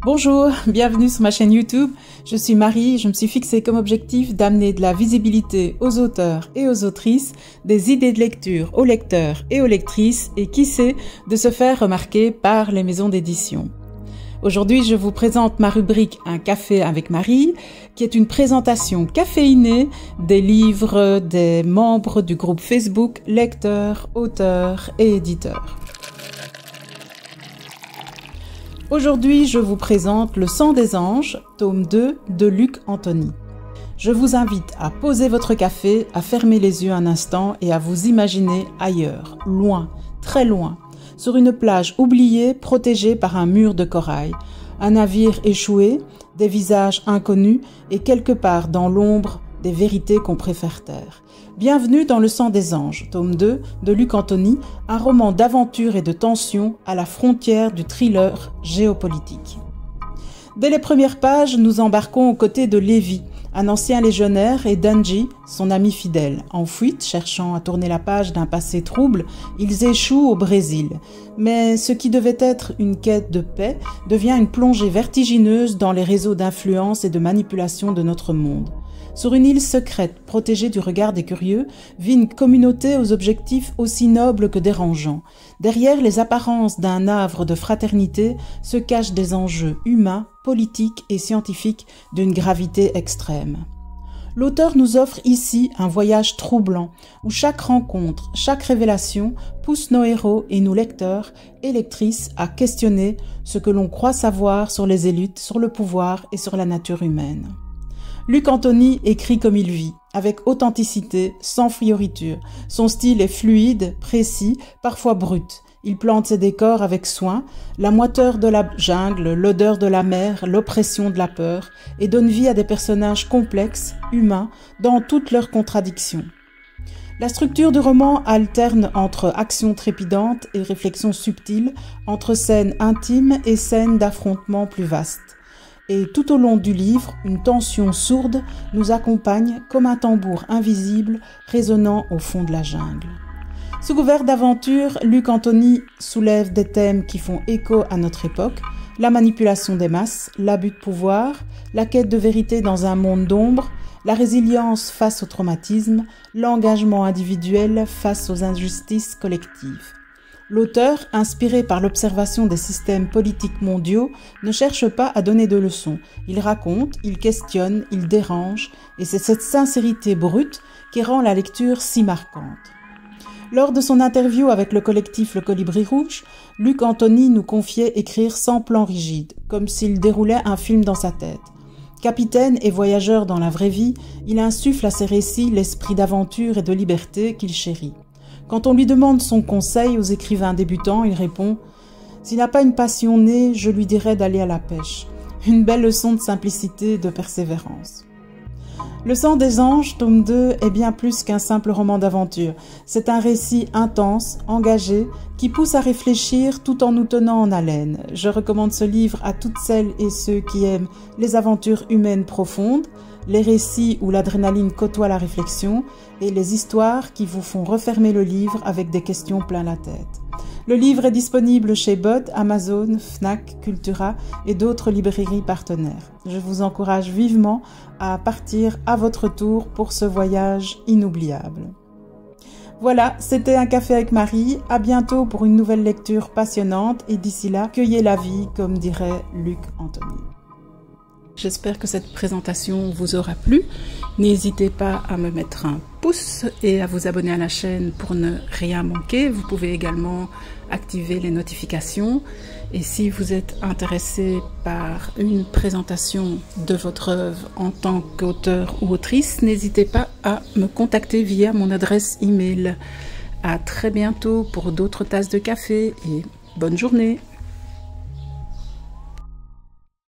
Bonjour, bienvenue sur ma chaîne YouTube. Je suis Marie, je me suis fixée comme objectif d'amener de la visibilité aux auteurs et aux autrices, des idées de lecture aux lecteurs et aux lectrices et qui sait, de se faire remarquer par les maisons d'édition. Aujourd'hui, je vous présente ma rubrique Un café avec Marie, qui est une présentation caféinée des livres des membres du groupe Facebook lecteurs, auteurs et éditeurs. Aujourd'hui, je vous présente Le sang des anges, tome 2 de Luc Antony. Je vous invite à poser votre café, à fermer les yeux un instant et à vous imaginer ailleurs, loin, très loin, sur une plage oubliée, protégée par un mur de corail, un navire échoué, des visages inconnus et quelque part dans l'ombre, des vérités qu'on préfère taire. Bienvenue dans Le sang des anges, tome 2 de Luc Antony, un roman d'aventure et de tension à la frontière du thriller géopolitique. Dès les premières pages, nous embarquons aux côtés de Lévi, un ancien légionnaire, et d'Angie, son ami fidèle. En fuite, cherchant à tourner la page d'un passé trouble, ils échouent au Brésil. Mais ce qui devait être une quête de paix devient une plongée vertigineuse dans les réseaux d'influence et de manipulation de notre monde. Sur une île secrète, protégée du regard des curieux, vit une communauté aux objectifs aussi nobles que dérangeants. Derrière les apparences d'un havre de fraternité se cachent des enjeux humains, politiques et scientifiques d'une gravité extrême. L'auteur nous offre ici un voyage troublant, où chaque rencontre, chaque révélation pousse nos héros et nos lecteurs et lectrices à questionner ce que l'on croit savoir sur les élites, sur le pouvoir et sur la nature humaine. Luc Antony écrit comme il vit, avec authenticité, sans fioriture. Son style est fluide, précis, parfois brut. Il plante ses décors avec soin, la moiteur de la jungle, l'odeur de la mer, l'oppression de la peur, et donne vie à des personnages complexes, humains, dans toutes leurs contradictions. La structure du roman alterne entre actions trépidantes et réflexions subtiles, entre scènes intimes et scènes d'affrontements plus vastes. Et tout au long du livre, une tension sourde nous accompagne comme un tambour invisible résonnant au fond de la jungle. Sous couvert d'aventure, Luc Antony soulève des thèmes qui font écho à notre époque, la manipulation des masses, l'abus de pouvoir, la quête de vérité dans un monde d'ombre, la résilience face au traumatisme, l'engagement individuel face aux injustices collectives. L'auteur, inspiré par l'observation des systèmes politiques mondiaux, ne cherche pas à donner de leçons. Il raconte, il questionne, il dérange, et c'est cette sincérité brute qui rend la lecture si marquante. Lors de son interview avec le collectif Le Colibri Rouge, Luc Antony nous confiait écrire sans plan rigide, comme s'il déroulait un film dans sa tête. Capitaine et voyageur dans la vraie vie, il insuffle à ses récits l'esprit d'aventure et de liberté qu'il chérit. Quand on lui demande son conseil aux écrivains débutants, il répond « S'il n'a pas une passion née, je lui dirais d'aller à la pêche. » Une belle leçon de simplicité et de persévérance. Le sang des anges, tome 2, est bien plus qu'un simple roman d'aventure. C'est un récit intense, engagé, qui pousse à réfléchir tout en nous tenant en haleine. Je recommande ce livre à toutes celles et ceux qui aiment les aventures humaines profondes, les récits où l'adrénaline côtoie la réflexion et les histoires qui vous font refermer le livre avec des questions plein la tête. Le livre est disponible chez Bod, Amazon, Fnac, Cultura et d'autres librairies partenaires. Je vous encourage vivement à partir à votre tour pour ce voyage inoubliable. Voilà, c'était Un café avec Marie. À bientôt pour une nouvelle lecture passionnante et d'ici là, cueillez la vie, comme dirait Luc Antony. J'espère que cette présentation vous aura plu. N'hésitez pas à me mettre un pouce et à vous abonner à la chaîne pour ne rien manquer. Vous pouvez également activer les notifications. Et si vous êtes intéressé par une présentation de votre œuvre en tant qu'auteur ou autrice, n'hésitez pas à me contacter via mon adresse email. À très bientôt pour d'autres tasses de café et bonne journée.